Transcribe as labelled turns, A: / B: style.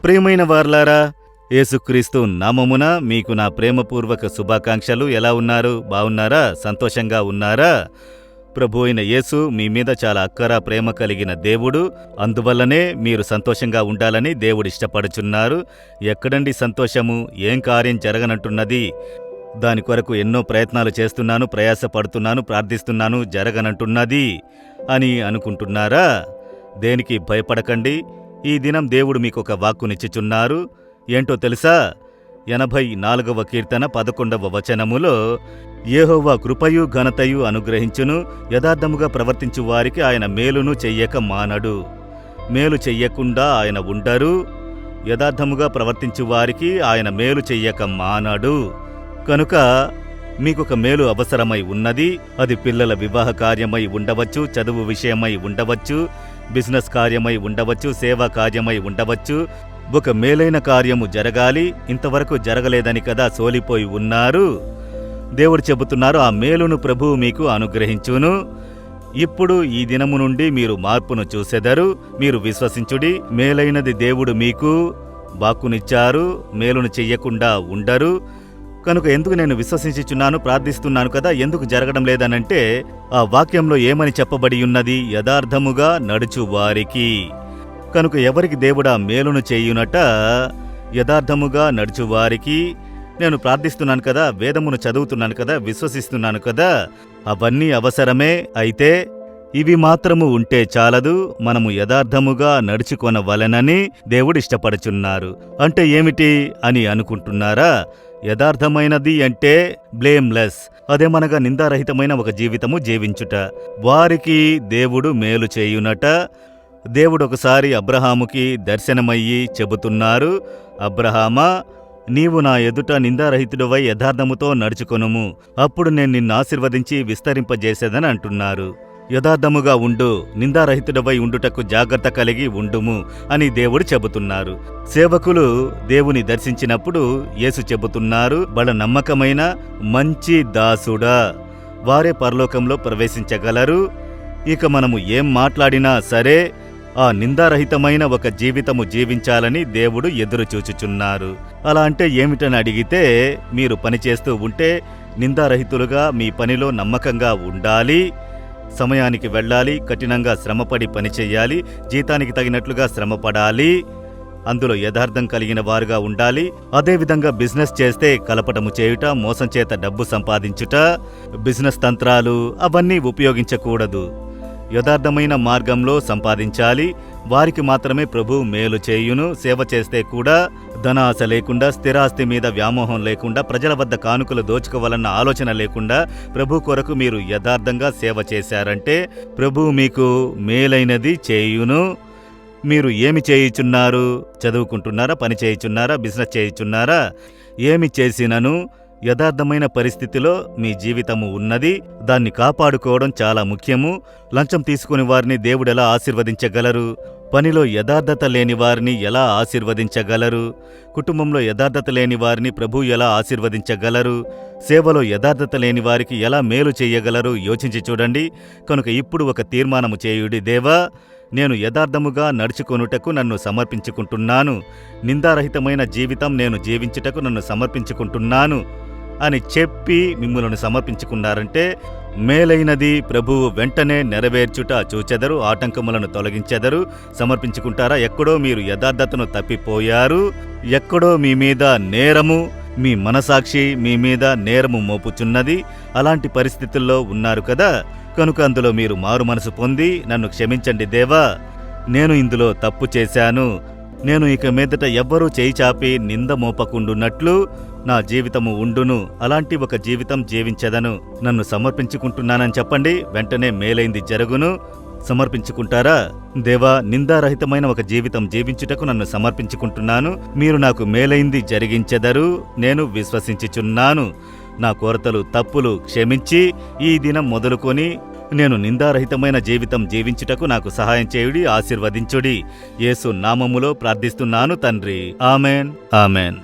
A: ప్రియమైన వారలారా, యేసుక్రీస్తు నామమున మీకు నా ప్రేమపూర్వక శుభాకాంక్షలు. ఎలా ఉన్నారు? బాగున్నారా? సంతోషంగా ఉన్నారా? ప్రభు అయిన యేసు మీ మీద చాలా అక్కర ప్రేమ కలిగిన దేవుడు. అందువల్లనే మీరు సంతోషంగా ఉండాలని దేవుడు ఇష్టపడుచున్నారు. ఎక్కడండి సంతోషము? ఏం కార్యం జరగనంటున్నది? దాని కొరకు ఎన్నో ప్రయత్నాలు చేస్తున్నాను, ప్రయాసపడుతున్నాను, ప్రార్థిస్తున్నాను, జరగనంటున్నది అని అనుకుంటున్నారా? దేనికి భయపడకండి. ఈ దినం దేవుడు మీకొక వాక్కునిచ్చుచున్నారు. ఏంటో తెలుసా? 84వ కీర్తన 11వ వచనములో, యెహోవా కృపయు ఘనతయు అనుగ్రహించును, యథార్థముగా ప్రవర్తించు వారికి ఆయన మేలును చెయ్యక మానడు. మేలు చెయ్యకుండా ఆయన ఉండరు. యథార్థముగా ప్రవర్తించు వారికి ఆయన మేలు చెయ్యక మానడు. కనుక మీకొక మేలు అవసరమై ఉన్నది. అది పిల్లల వివాహ కార్యమై ఉండవచ్చు, చదువు విషయమై ఉండవచ్చు, బిజినెస్ కార్యమై ఉండవచ్చు, సేవా కార్యమై ఉండవచ్చు. ఒక మేలైన కార్యము జరగాలి. ఇంతవరకు జరగలేదని కదా సోలిపోయి ఉన్నారు. దేవుడు చెబుతున్నారు, ఆ మేలును ప్రభువు మీకు అనుగ్రహించును. ఇప్పుడు ఈ దినము నుండి మీరు మార్పును చూసెదరు. మీరు విశ్వసించుడి. మేలైనది దేవుడు మీకు వాక్కునిచ్చారు. మేలును చెయ్యకుండా ఉండరు. కనుక ఎందుకు నేను విశ్వసించుచున్నాను, ప్రార్థిస్తున్నాను కదా, ఎందుకు జరగడం లేదనంటే, ఆ వాక్యంలో ఏమని చెప్పబడి ఉన్నది? యథార్థముగా నడుచు వారికి. కనుక ఎవరికి దేవుడా మేలును చేయునట? యథార్థముగా నడుచువారికి. నేను ప్రార్థిస్తున్నాను కదా, వేదమును చదువుతున్నాను కదా, విశ్వసిస్తున్నాను కదా, అవన్నీ అవసరమే. అయితే ఇవి మాత్రము ఉంటే చాలదు. మనము యథార్థముగా నడుచుకొనవలెనని దేవుడు ఇష్టపడుచున్నారు. అంటే ఏమిటి అని అనుకుంటున్నారా? యథార్థమైనది అంటే బ్లేమ్లెస్, అదేమనగా నిందారహితమైన ఒక జీవితము జీవించుట. వారికి దేవుడు మేలు చేయునట. దేవుడు ఒకసారి అబ్రహాముకి దర్శనమయ్యి చెబుతున్నారు, అబ్రహామా, నీవు నా ఎదుట నిందారహితుడివై యథార్థముతో నడుచుకొనుము, అప్పుడు నేను నిన్ను ఆశీర్వదించి విస్తరింపజేసేదని అంటున్నారు. యథార్థముగా ఉండు, నిందారహితుడవై ఉండుటకు జాగ్రత్త కలిగి ఉండుము అని దేవుడు చెబుతున్నారు. సేవకులు దేవుని దర్శించినప్పుడు యేసు చెబుతున్నారు, బల నమ్మకమైన మంచి దాసుడా, వారే పరలోకంలో ప్రవేశించగలరు. ఇక మనము ఏం మాట్లాడినా సరే ఆ నిందారహితమైన ఒక జీవితము జీవించాలని దేవుడు ఎదురు చూచుచున్నారు. అలా అంటే ఏమిటని అడిగితే, మీరు పనిచేస్తూ ఉంటే నిందారహితులుగా మీ పనిలో నమ్మకంగా ఉండాలి, సమయానికి వెళ్ళాలి, కఠినంగా శ్రమపడి పనిచేయాలి, జీతానికి తగినట్లుగా శ్రమపడాలి, అందులో యథార్థం కలిగిన వారుగా ఉండాలి. అదేవిధంగా బిజినెస్ చేస్తే కలపటము చేయుట, మోసం చేత డబ్బు సంపాదించుట, బిజినెస్ తంత్రాలు అవన్నీ ఉపయోగించకూడదు. యథార్థమైన మార్గంలో సంపాదించాలి. వారికి మాత్రమే ప్రభు మేలు చేయును. సేవ చేస్తే కూడా ధన ఆశ లేకుండా, స్థిరాస్తి మీద వ్యామోహం లేకుండా, ప్రజల వద్ద కానుకలు దోచుకోవాలన్న ఆలోచన లేకుండా ప్రభు కొరకు మీరు యథార్థంగా సేవ చేశారంటే ప్రభు మీకు మేలైనది చేయును. మీరు ఏమి చేయుచున్నారు? చదువుకుంటున్నారా? పని చేయుచున్నారా? బిజినెస్ చేయుచున్నారా? ఏమి చేసినను యథార్థమైన పరిస్థితిలో మీ జీవితము ఉన్నది. దాన్ని కాపాడుకోవడం చాలా ముఖ్యము. లంచం తీసుకుని వారిని దేవుడెలా ఆశీర్వదించగలరు? పనిలో యథార్థత లేని వారిని ఎలా ఆశీర్వదించగలరు? కుటుంబంలో యథార్థత లేని వారిని ప్రభు ఎలా ఆశీర్వదించగలరు? సేవలో యథార్థత లేని వారికి ఎలా మేలు చేయగలరు? యోచించి చూడండి. కనుక ఇప్పుడు ఒక తీర్మానము చేయుడి, దేవా, నేను యథార్థముగా నడుచుకొనుటకు నన్ను సమర్పించుకుంటున్నాను. నిందారహితమైన జీవితం నేను జీవించుటకు నన్ను సమర్పించుకుంటున్నాను అని చెప్పి మిమ్ములను సమర్పించుకున్నారంటే మేలైనది ప్రభువు వెంటనే నెరవేర్చుట చూచెదరు, ఆటంకములను తొలగించెదరు. సమర్పించుకుంటారా? ఎక్కడో మీరు యథార్థతను తప్పిపోయారు. ఎక్కడో మీ మీద నేరము, మీ మనసాక్షి మీ మీద నేరము మోపుచున్నది. అలాంటి పరిస్థితుల్లో ఉన్నారు కదా. కనుక అందులో మీరు మారు మనసు పొంది, నన్ను క్షమించండి దేవా, నేను ఇందులో తప్పు చేశాను, నేను ఇక మీదట ఎవ్వరూ చేయి చాపి నింద మోపకుండున్నట్లు నా జీవితము ఉండును, అలాంటి ఒక జీవితం జీవించదను, నన్ను సమర్పించుకుంటున్నానని చెప్పండి. వెంటనే మేలైంది జరుగును. సమర్పించుకుంటారా? దేవా, నిందారహితమైన ఒక జీవితం జీవించుటకు నన్ను సమర్పించుకుంటున్నాను. మీరు నాకు మేలైంది జరిగించెదరు. నేను విశ్వసించుచున్నాను. నా కొరతలు, తప్పులు క్షమించి ఈ దినం మొదలుకొని నేను నిందారహితమైన జీవితం జీవించుటకు నాకు సహాయం చేయుడి, ఆశీర్వదించుడి. యేసు నామములో ప్రార్థిస్తున్నాను తండ్రి. Amen, amen.